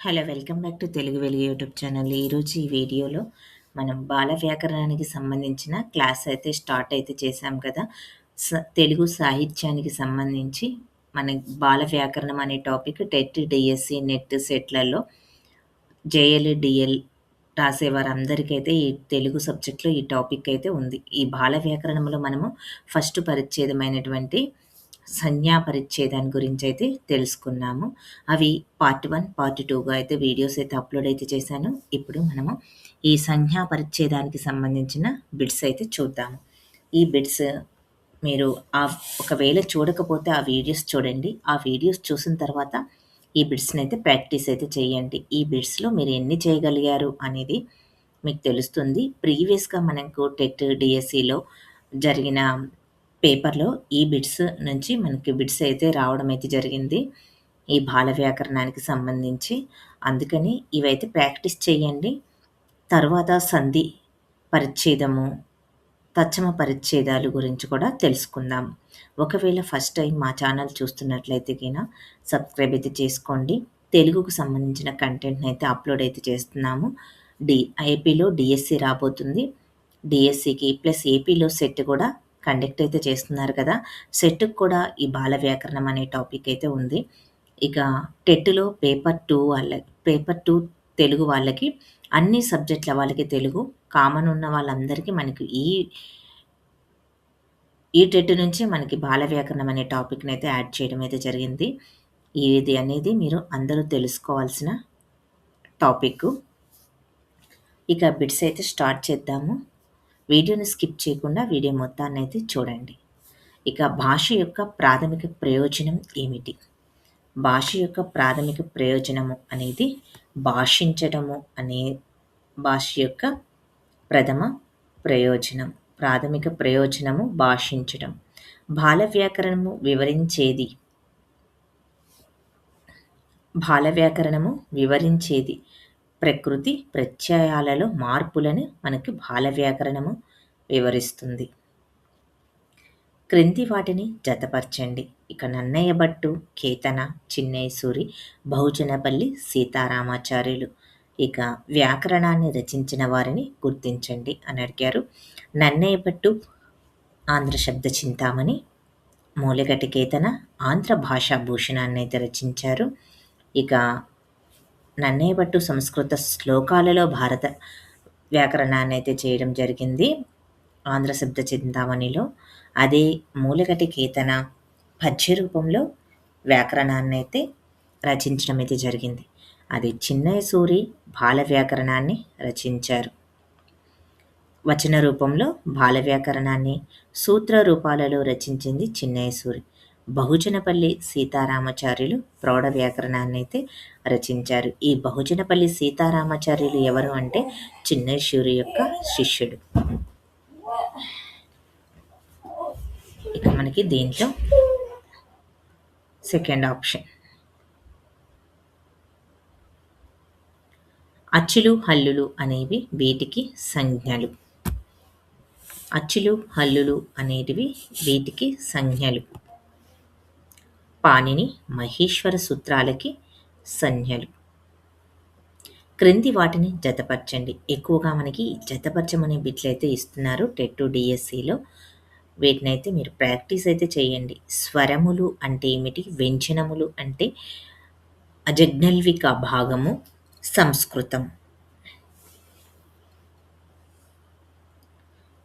Hello! Welcome back to Telugu వెలుగు YouTube channel. ఈరోజు ఈ వీడియోలో మనం బాల వ్యాకరణానికి సంబంధించిన క్లాస్ అయితే స్టార్ట్ అయితే చేశాం కదా! తెలుగు సాహిత్యానికి సంబంధించి మన బాల వ్యాకరణం అనే టాపిక్ టెట్, డీఎస్సీ, నెట్, సెట్‌లలో జేఎల్, డీఎల్ రాసేవారందరికైతే ఈ తెలుగు సబ్జెక్ట్‌లో ఈ టాపిక్ అయితే ఉంది. ఈ బాల వ్యాకరణంలో మనము ఫస్ట్ పరిచ్ఛేదమైనటువంటి సంజ్ఞా పరిచ్ఛేదాన్ని గురించైతే తెలుసుకున్నాము. అవి పార్ట్ 1, పార్ట్ 2గా అయితే వీడియోస్ అయితే అప్‌లోడ్ అయితే చేశాను. ఇప్పుడు మనము ఈ సంజ్ఞా పరిచ్ఛేదానికి సంబంధించిన బిట్స్ అయితే చూద్దాము. ఈ బిట్స్ మీరు ఒకవేళ చూడకపోతే ఆ వీడియోస్ చూడండి. ఆ వీడియోస్ చూసిన తర్వాత ఈ బిట్స్‌నైతే ప్రాక్టీస్ అయితే చేయండి. ఈ బిట్స్‌లో మీరు ఎన్ని చేయగలిగారు అనేది మీకు తెలుస్తుంది. ప్రీవియస్‌గా మనకు టెట్, డీఎస్సీలో జరిగిన పేపర్‌లో ఈ బిట్స్ నుంచి మనకి బిట్స్ అయితే రావడం అయితే జరిగింది. ఈ బాల వ్యాకరణానికి సంబంధించి. అందుకని ఇవైతే ప్రాక్టీస్ చేయండి. తర్వాత సంధి పరిచ్ఛేదము, తచ్చమ పరిచ్ఛేదాలు గురించి కూడా తెలుసుకుందాం. ఒకవేళ ఫస్ట్ టైం మా ఛానల్ చూస్తున్నట్లయితే సబ్స్క్రైబ్ అయితే చేసుకోండి. తెలుగుకు సంబంధించిన కంటెంట్‌ని అయితే అప్‌లోడ్ అయితే చేస్తున్నాము. డి ఏపీలో డీఎస్సీ రాబోతుంది. డీఎస్సీకి ప్లస్ ఏపీలో సెట్ కూడా కండక్ట్ అయితే చేస్తున్నారు కదా! సెట్‌కి కూడా ఈ బాల వ్యాకరణం అనే టాపిక్ అయితే ఉంది. ఇక టెట్‌లో పేపర్ 2 తెలుగు వాళ్ళకి అన్ని సబ్జెక్ట్‌ల వాళ్ళకి తెలుగు కామన్ ఉన్న వాళ్ళందరికీ మనకి ఈ టెట్ నుంచి మనకి బాల వ్యాకరణం అనే టాపిక్‌నైతే యాడ్ చేయడం అయితే జరిగింది. ఇది అనేది మీరు అందరూ తెలుసుకోవాల్సిన టాపిక్కు. ఇక బిట్స్ అయితే స్టార్ట్ చేద్దాము. వీడియోని స్కిప్ చేయకుండా వీడియో మొత్తాన్నయితే చూడండి. ఇక భాష యొక్క ప్రాథమిక ప్రయోజనం ఏమిటి? భాష యొక్క ప్రాథమిక ప్రయోజనము అనేది భాషించడము అనే భాష యొక్క ప్రథమ ప్రయోజనం. ప్రాథమిక ప్రయోజనము భాషించడం. బాల వ్యాకరణము వివరించేది ప్రకృతి ప్రత్యయాలలో మార్పులను మనకి బాల వ్యాకరణము వివరిస్తుంది. క్రింది వాటిని జతపరచండి. ఇక నన్నయ్య భట్టు, కేతన, చిన్నయ్య సూరి, బహుజనపల్లి సీతారామాచార్యులు. ఇక వ్యాకరణాన్ని రచించిన వారిని గుర్తించండి అని అడిగారు. నన్నయ్య భట్టు ఆంధ్ర శబ్ద చింతామణి, మూలగటి కేతన ఆంధ్ర భాషా భూషణాన్ని అయితే రచించారు. ఇక నన్నయ్య భట్టు సంస్కృత శ్లోకాలలో భారత వ్యాకరణాన్ని అయితే చేయడం జరిగింది ఆంధ్ర శబ్ద చింతామణిలో. అదే మూలగటి కేతన పద్య రూపంలో వ్యాకరణాన్ని అయితే రచించడం అయితే జరిగింది. అది చిన్నయ్య సూరి బాల వ్యాకరణాన్ని రచించారు. వచన రూపంలో బాల వ్యాకరణాన్ని, సూత్ర రూపాలలో రచించింది చిన్నయ్య సూరి. బహుజనపల్లి సీతారామాచార్యులు ప్రౌఢ వ్యాకరణాన్ని అయితే రచించారు. ఈ బహుజనపల్లి సీతారామాచార్యులు ఎవరు అంటే చిన్నయ్య సూరి యొక్క శిష్యుడు. ఇక మనకి దీంట్లో సెకండ్ ఆప్షన్ అచ్చులు హల్లులు అనేవి వీటికి సంజ్ఞలు. అచ్చులు హల్లులు అనేటివి వీటికి సంజ్ఞలు. పాణిని మహేశ్వర సూత్రాలకి సంజ్ఞలు. క్రింది వాటిని జతపరచండి. ఎక్కువగా మనకి జతపరచమనే బిట్లు అయితే ఇస్తున్నారు టెట్ డిఎస్సిలో. వీటినైతే మీరు ప్రాక్టీస్ అయితే చేయండి. స్వరములు అంటే ఏమిటి? వ్యంజనములు అంటే అజగ్నల్విక భాగము సంస్కృతం.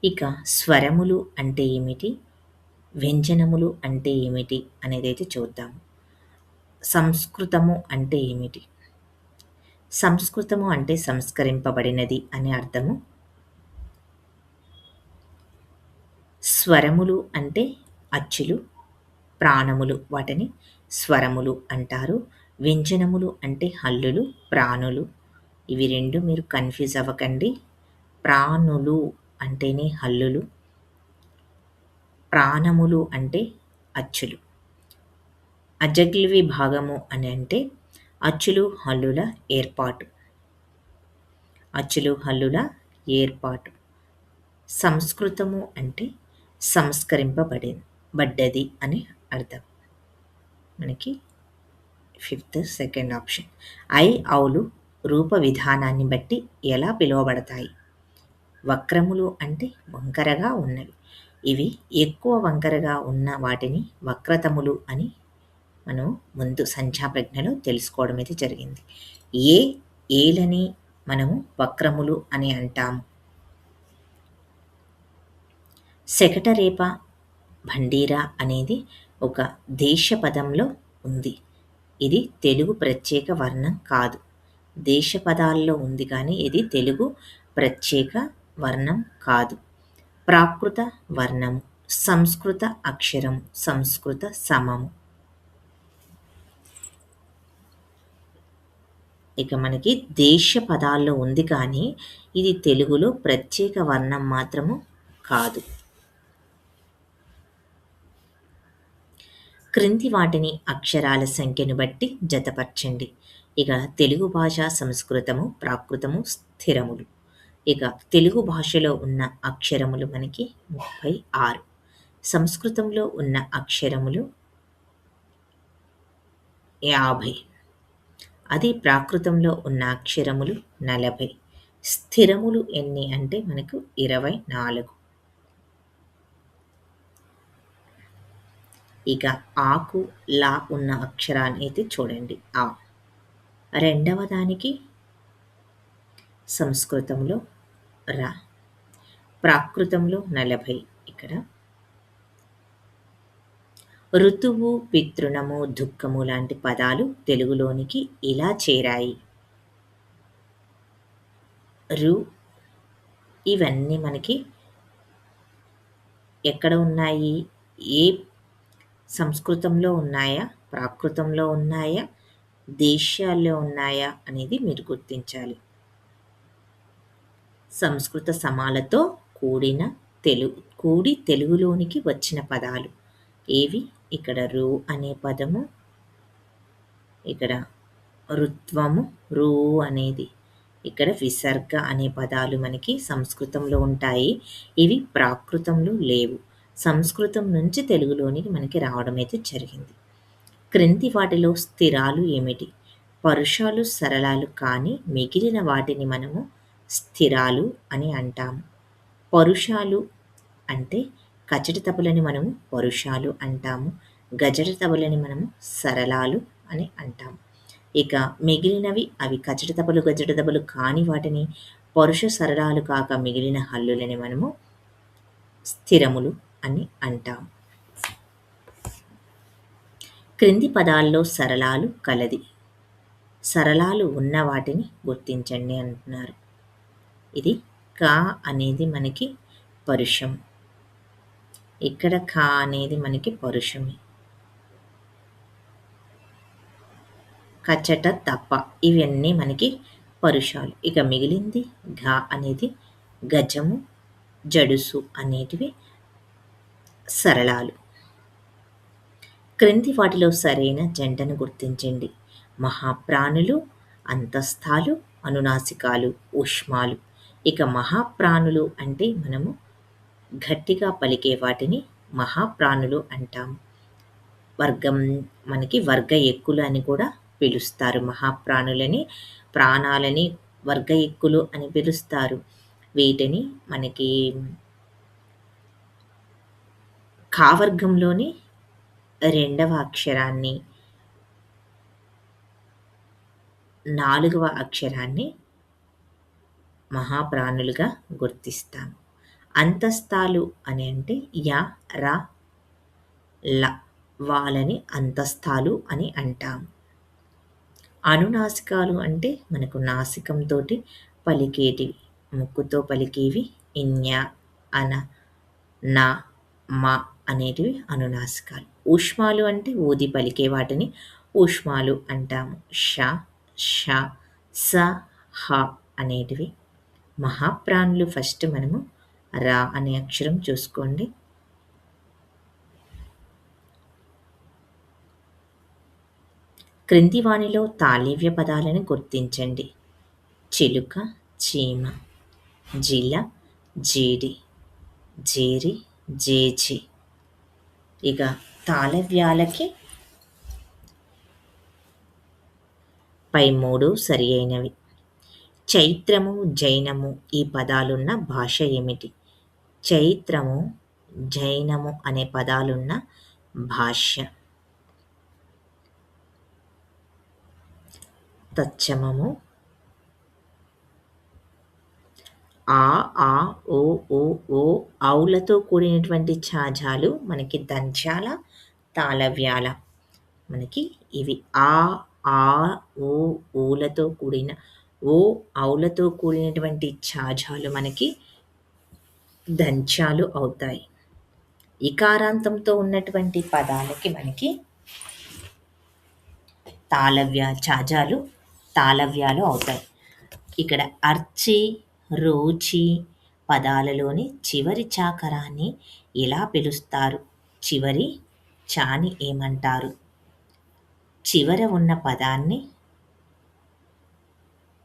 ఇక స్వరములు అంటే ఏమిటి? వ్యంజనములు అంటే ఏమిటి అనేదైతే చూద్దాం. సంస్కృతము అంటే ఏమిటి? సంస్కృతము అంటే సంస్కరింపబడినది అనే అర్థము. స్వరములు అంటే అచ్చులు, ప్రాణములు, వాటిని స్వరములు అంటారు. వ్యంజనములు అంటే హల్లులు, ప్రాణులు. ఇవి రెండు మీరు కన్ఫ్యూజ్ అవ్వకండి. ప్రాణులు అంటేనే హల్లులు, ప్రాణములు అంటే అచ్చులు. అజగ్లివి భాగము అని అంటే అచ్చులు హల్లుల ఏర్పాటు. అచ్చులు హల్లుల ఏర్పాటు. సంస్కృతము అంటే సంస్కరింపబడ్డది అని అర్థం. మనకి ఫిఫ్త్ సెకండ్ ఆప్షన్. ఔలు రూప విధానాన్ని బట్టి ఎలా పిలువబడతాయి? వక్రములు అంటే వంకరగా ఉన్నవి. ఇవి ఎక్కువ వంకరగా ఉన్న వాటిని వక్రతములు అని మనం ముందు సంఖ్యాప్రజ్ఞలో తెలుసుకోవడం అయితే జరిగింది. ఏలని మనము వక్రములు అని అంటాము. శకటరేప భండీరా అనేది ఒక దేశ పదంలో ఉంది. ఇది తెలుగు ప్రత్యేక వర్ణం కాదు. దేశ పదాల్లో ఉంది కానీ ఇది తెలుగు ప్రత్యేక వర్ణం కాదు. ప్రాకృత వర్ణము, సంస్కృత అక్షరము, సంస్కృత సమము. ఇక మనకి దేశ పదాల్లో ఉంది కానీ ఇది తెలుగులో ప్రత్యేక వర్ణం మాత్రము కాదు. క్రింది వాటిని అక్షరాల సంఖ్యను బట్టి జతపరచండి. ఇక తెలుగు భాష, సంస్కృతము, ప్రాకృతము, స్థిరములు. ఇక తెలుగు భాషలో ఉన్న అక్షరములు మనకి 36. సంస్కృతంలో ఉన్న అక్షరములు 50. అదే ప్రాకృతంలో ఉన్న అక్షరములు 40. స్థిరములు ఎన్ని అంటే మనకు 24. ఇక ఆకు, లా ఉన్న అక్షరాన్ని అయితే చూడండి. రెండవ దానికి సంస్కృతంలో రా, ప్రాకృతంలో 40. ఇక్కడ ఋతువు, పితృణము, దుఃఖము లాంటి పదాలు తెలుగులోనికి ఇలా చేరాయి. ఇవన్నీ మనకి ఎక్కడ ఉన్నాయి? ఏ సంస్కృతంలో ఉన్నాయా, ప్రాకృతంలో ఉన్నాయా, దేశాల్లో ఉన్నాయా అనేది మీరు గుర్తించాలి. సంస్కృత సమాలతో కూడి తెలుగులోనికి వచ్చిన పదాలు ఏవి? ఇక్కడ అనే పదము, ఇక్కడ ఋత్వము, అనేది, ఇక్కడ విసర్గ అనే పదాలు మనకి సంస్కృతంలో ఉంటాయి. ఇవి ప్రాకృతంలో లేవు. సంస్కృతం నుంచి తెలుగులోనికి మనకి రావడం అయితే జరిగింది. క్రింది వాటిలో స్థిరాలు ఏమిటి? పరుషాలు, సరళాలు కానీ మిగిలిన వాటిని మనము స్థిరాలు అని అంటాము. పరుషాలు అంటే కచట తబలని మనము పరుషాలు అంటాము. గజట తబలని మనము సరళాలు అని అంటాము. ఇక మిగిలినవి అవి కచట తబలు, గజట తబలు కాని వాటిని పరుష సరళాలు కాక మిగిలిన హల్లులని మనము స్థిరములు అని అంటాము. క్రింది పదాల్లో సరళాలు కలది. సరళాలు ఉన్న వాటిని గుర్తించండి అంటున్నారు. ఇది కా అనేది మనకి పరుషం. ఇక్కడ కా అనేది మనకి పరుషమే. కచట తప్ప ఇవన్నీ మనకి పరుషాలు. ఇక మిగిలింది ఘా అనేది గజము, జడుసు అనేటివి సరళాలు. క్రింది వాటిలో సరైన జంటను గుర్తించండి. మహాప్రాణులు, అంతస్థాలు, అనునాసికాలు, ఊష్మాలు. ఇక మహాప్రాణులు అంటే మనము గట్టిగా పలికే వాటిని మహాప్రాణులు అంటాము. మనకి వర్గ ఎక్కులు అని కూడా పిలుస్తారు. మహాప్రాణులని, ప్రాణాలని వర్గ ఎక్కులు అని పిలుస్తారు. వీటిని మనకి కావర్గంలోని 2వ అక్షరాన్ని, 4వ అక్షరాన్ని మహాప్రాణులుగా గుర్తిస్తాము. అంతస్థాలు అని అంటే యా, రా, ల వాళ్ళని అంతస్థాలు అని అంటాము. అనునాసికాలు అంటే మనకు నాసికంతో పలికేటివి, ముక్కుతో పలికేవి ఇన్య, అన, నా, మా అనేటివి అనునాసికాలు. ఊష్మాలు అంటే ఊది పలికే వాటిని ఊష్మాలు అంటాము. ష, ష, స, హ అనేటివి. మహాప్రాణులు ఫస్ట్ మనము రా అనే అక్షరం చూసుకోండి. క్రింది వాణిలో తాళవ్య పదాలను గుర్తించండి. చిలుక, చీమ, జిల, జీడి, జేరి, జేజి. ఇక తాళవ్యాలకి పై 3 సరి అయినవి. చైత్రము, జైనము ఈ పదాలున్న భాష ఏమిటి? చైత్రము, జైనము అనే పదాలున్న భాష. తచ్చమము, ఆ, ఆ, ఓ, ఓ, ఓ, ఔలతో కూడినటువంటి ఛాజాలు మనకి దంచాల, తాళవ్యాల. మనకి ఇవి ఆ, ఆ, ఓ, ఊలతో కూడిన ఓ, ఔలతో కూడినటువంటి ఛాజాలు మనకి దంచాలు అవుతాయి. ఇకారాంతంతో ఉన్నటువంటి పదాలకి మనకి ఛాజాలు, తాళవ్యాలు అవుతాయి. ఇక్కడ అర్చి, రోచి పదాలలోని చివరి చాకరాన్ని ఎలా పిలుస్తారు? చివరి చాని ఏమంటారు? చివర ఉన్న పదాన్ని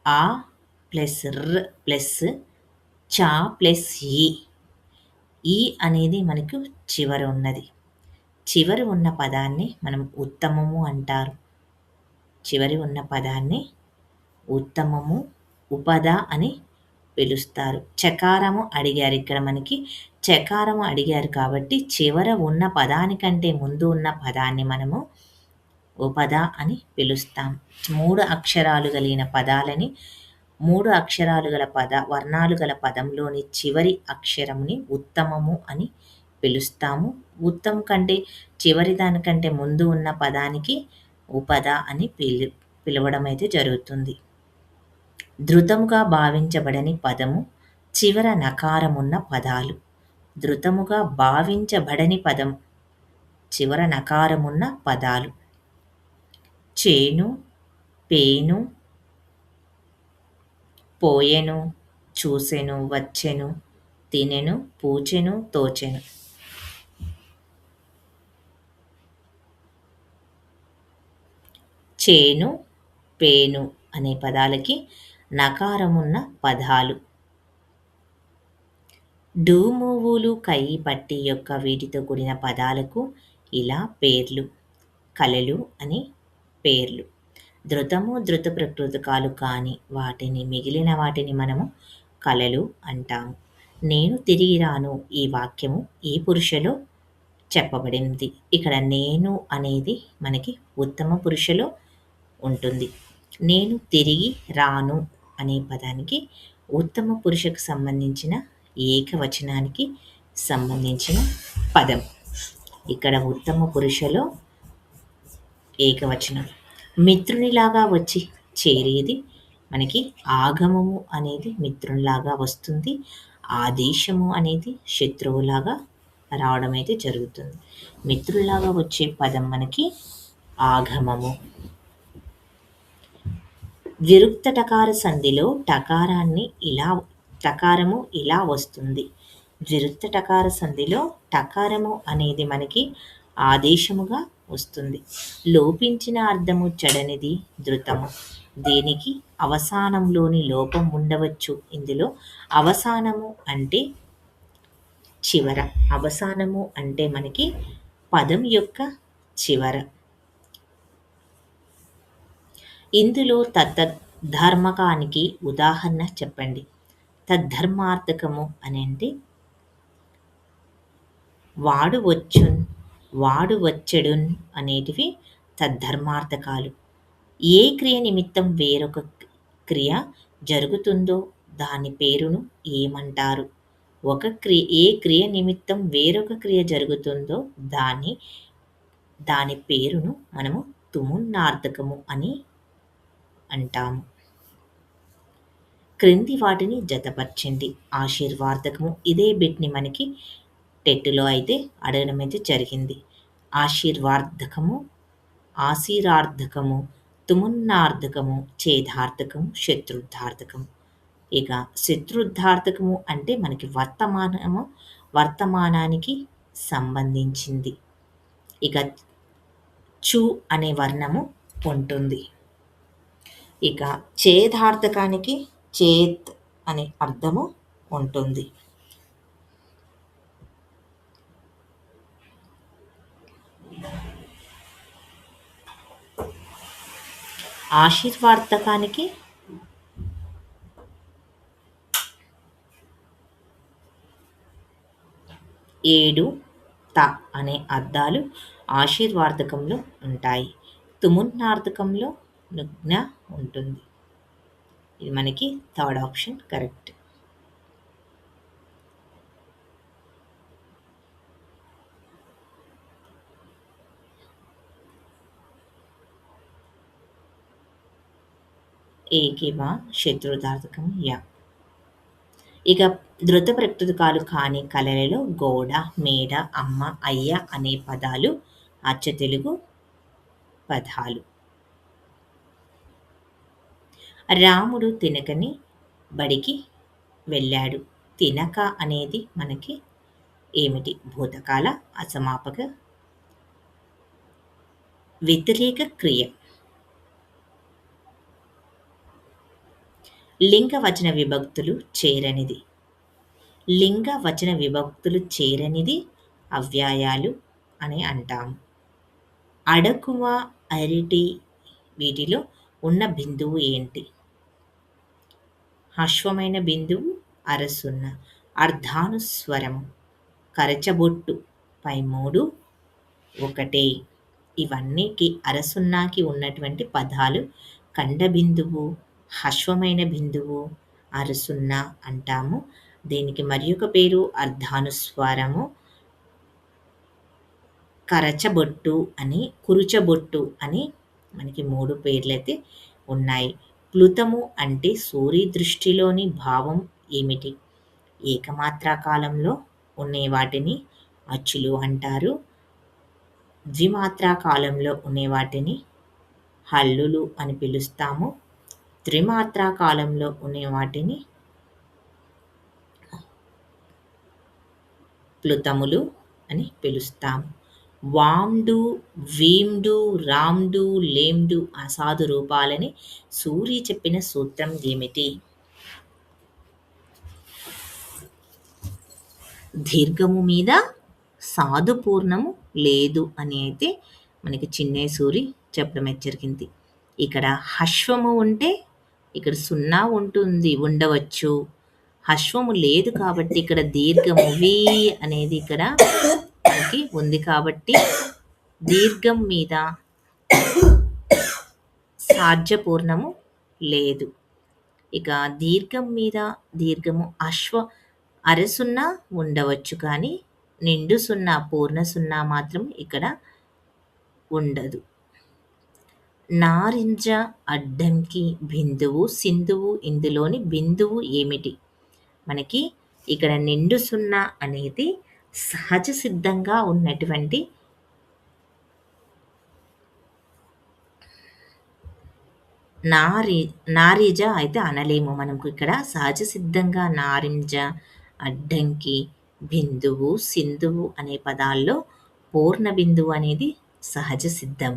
ఆ ప్లస్ ర్ ప్లస్ చ ప్లస్ ఈ. ఈ అనేది మనకు చివర ఉన్నది. చివర ఉన్న పదాన్ని మనం ఉత్తమము అంటారు. చివరి ఉన్న పదాన్ని ఉత్తమము, ఉపద అని పిలుస్తారు. చకారము అడిగారు ఇక్కడ మనకి. చకారము అడిగారు కాబట్టి చివర ఉన్న పదానికంటే ముందు ఉన్న పదాన్ని మనము ఉపద అని పిలుస్తాం. 3 అక్షరాలు కలిగిన పదాలని 3 అక్షరాలు గల వర్ణాలు గల పదంలోని చివరి అక్షరంని ఉత్తమము అని పిలుస్తాము. కంటే చివరి దానికంటే ముందు ఉన్న పదానికి ఉపద అని పిలవడం అయితే జరుగుతుంది. ధృతముగా భావించబడని పదము, చివర నకారమున్న పదాలు. ధృతముగా భావించబడని పదం, చివర నకారమున్న పదాలు. చేను, పేను, పోయెను, చూసెను, వచ్చెను, తినెను, పూచెను, తోచెను. చేను, పేను అనే పదాలకి నకారమున్న పదాలు. డూమువులు, కయి, పట్టి యొక్క వీటితో కూడిన పదాలకు ఇలా పేర్లు. కళలు అని పేర్లు. ధృతము, ధృత ప్రకృతికాలు కాని వాటిని మిగిలిన వాటిని మనము కళలు అంటాము. నేను తిరిగి రాను ఈ వాక్యము ఏ పురుషలో చెప్పబడింది? ఇక్కడ నేను అనేది మనకి ఉత్తమ పురుషలో ఉంటుంది. నేను తిరిగి రాను అనే పదానికి ఉత్తమ పురుషకు సంబంధించిన ఏకవచనానికి సంబంధించిన పదం. ఇక్కడ ఉత్తమ పురుషలో ఏకవచనం. మిత్రునిలాగా వచ్చి చేరేది మనకి ఆగమము అనేది మిత్రునిలాగా వస్తుంది. ఆదేశము అనేది శత్రువులాగా రావడం అయితే జరుగుతుంది. మిత్రుల్లాగా వచ్చే పదం మనకి ఆగమము. విరుక్త టకార సంధిలో టకారము ఇలా వస్తుంది. విరుక్త టకార సంధిలో టకారము అనేది మనకి ఆదేశముగా వస్తుంది. లోపించిన అర్థము చెడనిది ధృతము. దీనికి అవసానంలోని లోపం ఉండవచ్చు. ఇందులో అవసానము అంటే చివర. అవసానము అంటే మనకి పదం యొక్క చివర. ఇందులో తద్ధర్మకానికి ఉదాహరణ చెప్పండి. తద్ధర్మార్థకము అని అంటే వాడు వచ్చెడున్ అనేటివి తద్ధర్మార్థకాలు. ఏ క్రియ నిమిత్తం వేరొక క్రియ జరుగుతుందో దాని పేరును ఏమంటారు? ఏ క్రియ నిమిత్తం వేరొక క్రియ జరుగుతుందో దాని పేరును మనము తుమున్నార్థకము అని అంటాము. క్రింది వాటిని జతపరచండి. ఆశీర్వార్థకము. ఇదే బిట్ని మనకి టెట్లో అయితే అడగడం అయితే జరిగింది. ఆశీర్వార్థకము, ఆశీరార్థకము, తుమున్నార్థకము, ఛేదార్థకము, శత్రుద్ధార్థకము. ఇక శత్రుద్ధార్థకము అంటే మనకి వర్తమానానికి సంబంధించింది. ఇక చు అనే వర్ణము ఉంటుంది. ఇక ఛేదార్థకానికి చేత్ అనే అర్థము ఉంటుంది. ఆశీర్వార్థకానికి 7 త అనే అర్థాలు ఆశీర్వార్థకంలో ఉంటాయి. తుమున్నార్థకంలో నుగ్న ఉంటుంది. ఇది మనకి థర్డ్ ఆప్షన్ కరెక్ట్. ఏకి వా శత్రుదార్థకం యా. ఇక ధృత ప్రకృతికాలు కాని కళలలో గోడ, మేడ, అమ్మ, అయ్య అనే పదాలు అచ్చ తెలుగు పదాలు. రాముడు తినకని బడికి వెళ్ళాడు. తినక అనేది మనకి ఏమిటి? భూతకాల అసమాపక వ్యతిరేక క్రియ. లింగ వచన విభక్తులు చేరనిది. లింగ వచన విభక్తులు చేరనిది అవ్యయాలు అని అంటాము. అడకువ, అరటి వీటిలో ఉన్న బిందువు ఏంటి? అశ్వమైన బిందువు అరసున్న. అర్ధానుస్వరము. కరచబొట్టు పై 3 ఒకటే. ఇవన్నీకి అరసున్నాకి ఉన్నటువంటి పదాలు ఖండ బిందువు, అశ్వమైన బిందువు, అరసున్న అంటాము. దీనికి మరి ఒక పేరు అర్ధానుస్వారము, కరచబొట్టు అని, కురుచబొట్టు అని మనకి 3 పేర్లైతే ఉన్నాయి. ప్లుతము అంటే సూర్య దృష్టిలోని భావం ఏమిటి? ఏకమాత్రా కాలంలో ఉండే వాటిని అచ్చులు అంటారు. ద్విమాత్రా కాలంలో ఉండే వాటిని హల్లులు అని పిలుస్తాము. త్రిమాత్రా కాలంలో ఉండే వాటిని ప్లుతములు అని పిలుస్తాము. వాండు, వీండు, రాండు, లేండు అసాధు రూపాలని సూరి చెప్పిన సూత్రం ఏమిటి? దీర్ఘము మీద సాధుపూర్ణము లేదు అని అయితే మనకి చిన్నే సూరి చెప్పడం జరిగింది. ఇక్కడ హశ్వము ఉంటే ఇక్కడ 0 ఉంటుంది, ఉండవచ్చు. హశ్వము లేదు కాబట్టి ఇక్కడ దీర్ఘము వి అనేది ఇక్కడ మనకి ఉంది కాబట్టి దీర్ఘం మీద సాధ్యపూర్ణము లేదు. ఇక దీర్ఘం మీద దీర్ఘము అరసున్నా ఉండవచ్చు కానీ నిండు 0 పూర్ణ 0 మాత్రం ఇక్కడ ఉండదు. నారింజ అడ్డంకి బిందువు సింధువు ఇందులోని బిందువు ఏమిటి? మనకి ఇక్కడ నిండు 0 అనేది సహజ సిద్ధంగా ఉన్నటువంటి నారిజ అయితే అనలేము. మనకు ఇక్కడ సహజ సిద్ధంగా నారింజ, అడ్డంకి, బిందువు, సింధువు అనే పదాల్లో పూర్ణ బిందువు అనేది సహజ సిద్ధం.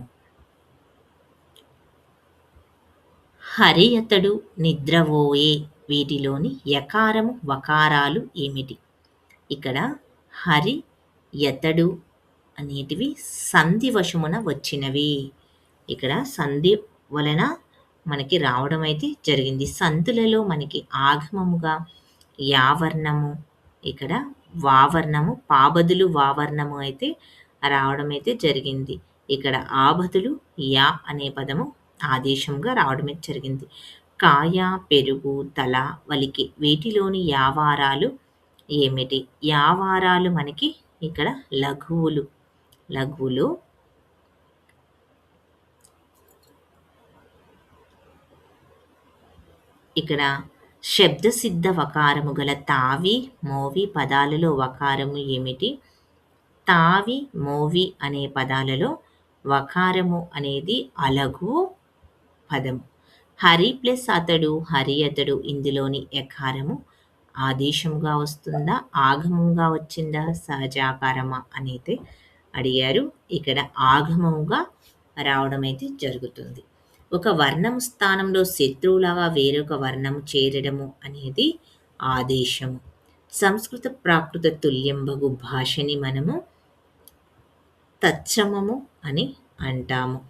హరి అతడు నిద్రవోయే వీటిలోని యకారము వకారాలు ఏమిటి? ఇక్కడ హరి యతడు అనేటివి సంధి వశమున వచ్చినవి. ఇక్కడ సంధి వలన మనకి రావడం అయితే జరిగింది. సంధులలో మనకి ఆగమముగా యావర్ణము, ఇక్కడ వావర్ణము, పాబదులు వావర్ణము అయితే రావడం అయితే జరిగింది. ఇక్కడ ఆ బదులు యా అనే పదము ఆదేశంగా రావడమే జరిగింది. కాయ, పెరుగు, తల, వలికి వీటిలోని యావారాలు ఏమిటి? యావారాలు మనకి ఇక్కడ లఘువులు. లఘువులు ఇక్కడ శబ్దసిద్ధ వకారము గల తావి, మోవి పదాలలో వకారము ఏమిటి? తావి, మోవి అనే పదాలలో వకారము అనేది అలఘు పదము. హరి ప్లస్ అతడు, హరి అతడు ఇందులోని యకారము ఆదేశముగా వస్తుందా, ఆగమముగా వచ్చిందా, సహజాకారమా అనేది అడిగారు. ఇక్కడ ఆగమముగా రావడం అయితే జరుగుతుంది. ఒక వర్ణము స్థానంలో శత్రువులాగా వేరొక వర్ణము చేరడము అనేది ఆదేశము. సంస్కృత ప్రాకృత తుల్యంబగు భాషని మనము తత్సమము అని అంటాము.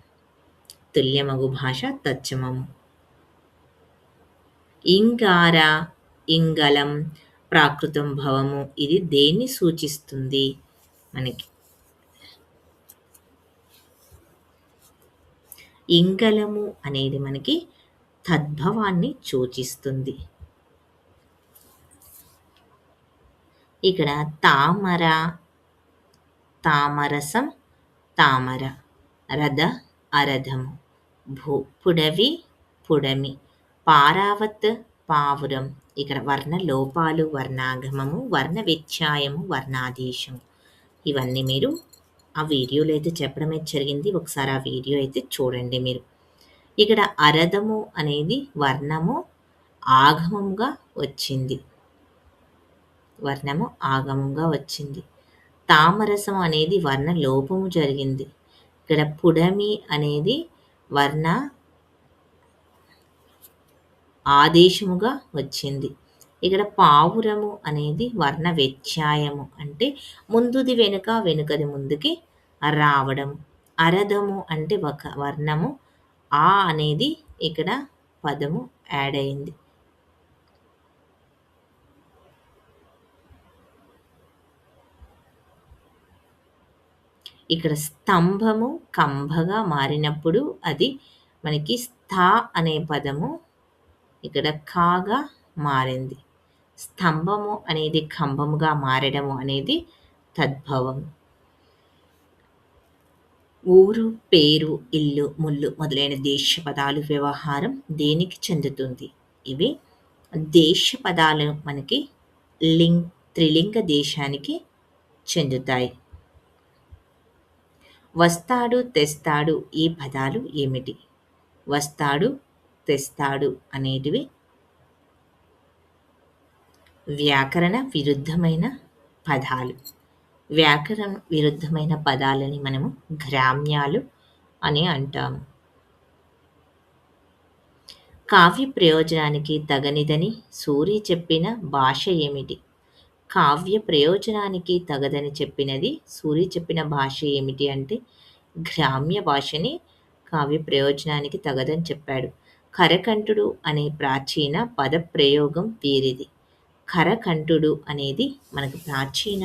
తుల్యమగు భాష తచ్చమము. ఇంగార, ఇంగళం, ప్రాకృతం భవము ఇది దేన్ని సూచిస్తుంది మనకి? ఇంగళము అనేది మనకి తద్భవాన్ని సూచిస్తుంది. ఇక్కడ తామర, తామరసం, తామర, రథ, అరథము, పుడవి, పుడమి, పారావత్, పావురం. ఇక్కడ వర్ణ లోపాలు, వర్ణాగమము, వర్ణ వ్యత్యాయము, వర్ణాదేశము ఇవన్నీ మీరు ఆ వీడియోలో అయితే చెప్పడమే జరిగింది. ఒకసారి ఆ వీడియో అయితే చూడండి మీరు. ఇక్కడ అరథము అనేది వర్ణము ఆగమముగా వచ్చింది. వర్ణము ఆగమంగా వచ్చింది. తామరసం అనేది వర్ణ లోపము జరిగింది. ఇక్కడ పుడమి అనేది వర్ణ ఆదేశముగా వచ్చింది. ఇక్కడ పావురము అనేది వర్ణ వ్యత్యాయము అంటే ముందుది వెనుక, వెనుకది ముందుకి రావడం. అరథము అంటే ఒక వర్ణము ఆ అనేది ఇక్కడ పదము యాడ్ అయింది. ఇక్కడ స్తంభము కంభగా మారినప్పుడు అది మనకి స్థా అనే పదము ఇక్కడ కాగా మారింది. స్తంభము అనేది కంభముగా మారడము అనేది తద్భవం. ఊరు, పేరు, ఇల్లు, ముల్లు మొదలైన దేశ పదాలు వ్యవహారం దేనికి చెందుతుంది? ఇవి దేశ పదాలు మనకి త్రిలింగ దేశానికి చెందుతాయి. వస్తాడు, తెస్తాడు ఈ పదాలు ఏమిటి? వస్తాడు, తెస్తాడు అనేటివి వ్యాకరణ విరుద్ధమైన పదాలు. వ్యాకరణ విరుద్ధమైన పదాలని మనము గ్రామ్యాలు అని అంటాము. కావ్య ప్రయోజనానికి తగనిదని సూరి చెప్పిన భాష ఏమిటి? కావ్య ప్రయోజనానికి తగదని చెప్పినది సూరి చెప్పిన భాష ఏమిటి అంటే గ్రామ్య భాషని కావ్య ప్రయోజనానికి తగదని చెప్పాడు. కరకంఠుడు అనే ప్రాచీన పద ప్రయోగం వీరిది. కరకంఠుడు అనేది మనకు ప్రాచీన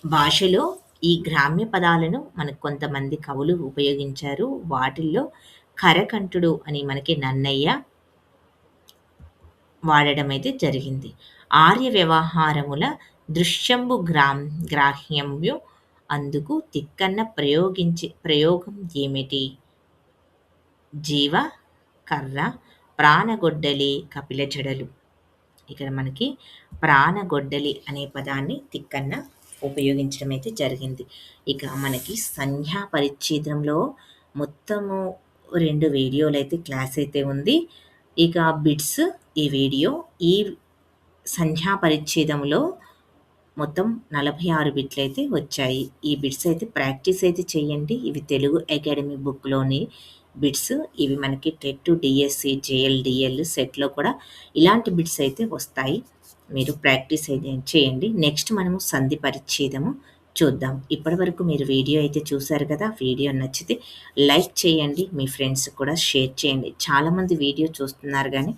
భాషలో ఈ గ్రామ్య పదాలను మనకు కొంతమంది కవులు ఉపయోగించారు. వాటిల్లో కరకంఠుడు అని మనకి నన్నయ్య వాడడం అయితే జరిగింది. ఆర్య వ్యవహారముల దృశ్యంబు గ్రాహ్యంబు అందుకు తిక్కన్న ప్రయోగం ఏమిటి? జీవ, కర్ర, ప్రాణగొడ్డలి, కపిల జడలు. ఇక్కడ మనకి ప్రాణగొడ్డలి అనే పదాన్ని తిక్కన్న ఉపయోగించడం అయితే జరిగింది. ఇక మనకి సంజ్ఞా పరిచ్ఛేదంలో మొత్తము 2 వీడియోలు అయితే క్లాస్ అయితే ఉంది. ఇక బిట్స్ ఈ వీడియో ఈ సంజ్ఞా పరిచ్ఛేదంలో మొత్తం 46 బిట్లు అయితే వచ్చాయి. ఈ బిట్స్ అయితే ప్రాక్టీస్ అయితే చేయండి. ఇవి తెలుగు అకాడమీ బుక్‌లోని బిట్స్. ఇవి మనకి టెట్, డిఎస్సి, జేఎల్‌డిఎల్ సెట్‌లో కూడా ఇలాంటి బిట్స్ అయితే వస్తాయి. మీరు ప్రాక్టీస్ అయితే చేయండి. నెక్స్ట్ మనము సంధి పరిచ్ఛేదము చూద్దాం. ఇప్పటివరకు మీరు వీడియో అయితే చూసారు కదా! వీడియో నచ్చితే లైక్ చేయండి. మీ ఫ్రెండ్స్‌కి కూడా షేర్ చేయండి. చాలామంది వీడియో చూస్తున్నారు గానీ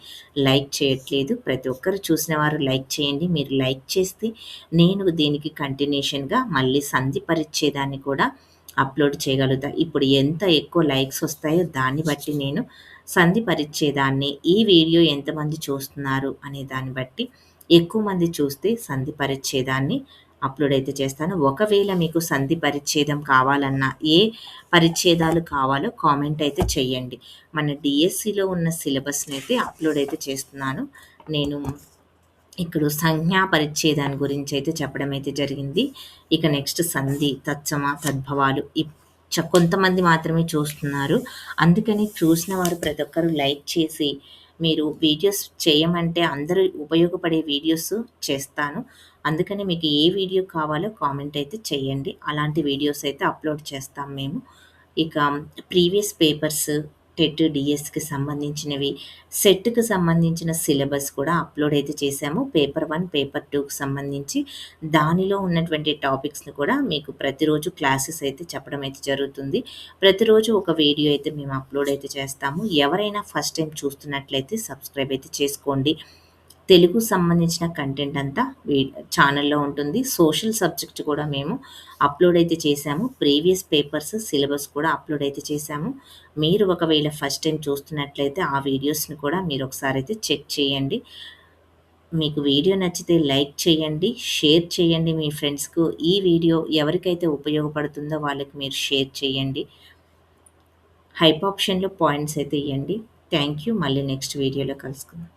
లైక్ చేయట్లేదు. ప్రతి ఒక్కరు చూసిన వారు లైక్ చేయండి. మీరు లైక్ చేస్తే నేను దీనికి కంటిన్యూషన్‌గా మళ్ళీ సంధి పరిచ్ఛేదాన్ని కూడా అప్లోడ్ చేయగలుగుతా. ఇప్పుడు ఎంత ఎక్కువ లైక్స్ వస్తాయో దాన్ని బట్టి నేను సంధి పరిచ్ఛేదాన్ని ఈ వీడియో ఎంతమంది చూస్తున్నారు అనే దాన్ని బట్టి ఎక్కువ మంది చూస్తే సంధి పరిచ్ఛేదాన్ని అప్లోడ్ అయితే చేస్తాను. ఒకవేళ మీకు సంధి పరిచ్ఛేదం కావాలన్నా ఏ పరిచ్ఛేదాలు కావాలో కామెంట్ అయితే చేయండి. మన డిఎస్సిలో ఉన్న సిలబస్ని అయితే అప్లోడ్ అయితే చేస్తున్నాను. నేను ఇప్పుడు సంజ్ఞా పరిచ్ఛేదాన్ని గురించి అయితే చెప్పడం అయితే జరిగింది. ఇక నెక్స్ట్ సంధి, తత్సమ, తద్భవాలు కొంతమంది మాత్రమే చూస్తున్నారు. అందుకని చూసిన వారు ప్రతి ఒక్కరు లైక్ చేసి మీరు వీడియోస్ చేయమంటే అందరూ ఉపయోగపడే వీడియోస్ చేస్తాను. అందుకని మీకు ఏ వీడియో కావాలో కామెంట్ అయితే చేయండి. అలాంటి వీడియోస్ అయితే అప్లోడ్ చేస్తాం మేము. ఇక ప్రీవియస్ పేపర్స్ టెట్, డిఎస్‌కి సంబంధించినవి, సెట్‌కి సంబంధించిన సిలబస్ కూడా అప్‌లోడ్ అయితే చేశాము. పేపర్ 1, పేపర్ 2కి సంబంధించి దానిలో ఉన్నటువంటి టాపిక్స్‌ని కూడా మీకు ప్రతిరోజు క్లాసెస్ అయితే చెప్పడం అయితే జరుగుతుంది. ప్రతిరోజు ఒక వీడియో అయితే మేము అప్‌లోడ్ అయితే చేస్తాము. ఎవరైనా ఫస్ట్ టైమ్ చూస్తున్నట్లయితే సబ్స్క్రైబ్ అయితే చేసుకోండి. తెలుగు సంబంధించిన కంటెంట్ అంతా ఛానల్‌లో ఉంటుంది. సోషల్ సబ్జెక్ట్ కూడా మేము అప్‌లోడ్ అయితే చేశాము. ప్రీవియస్ పేపర్స్, సిలబస్ కూడా అప్‌లోడ్ అయితే చేశాము. మీరు ఒకవేళ ఫస్ట్ టైమ్ చూస్తున్నట్లయితే ఆ వీడియోస్‌ని కూడా మీరొకసారయితే చెక్ చేయండి. మీకు వీడియో నచ్చితే లైక్ చేయండి, షేర్ చేయండి మీ ఫ్రెండ్స్‌కు. ఈ వీడియో ఎవరికైతే ఉపయోగపడుతుందో వాళ్ళకి మీరు షేర్ చేయండి. హైప్ ఆప్షన్‌లో పాయింట్స్ అయితే ఇయ్యండి. Thank you. మళ్ళీ నెక్స్ట్ వీడియోలో కలుసుకుందాం.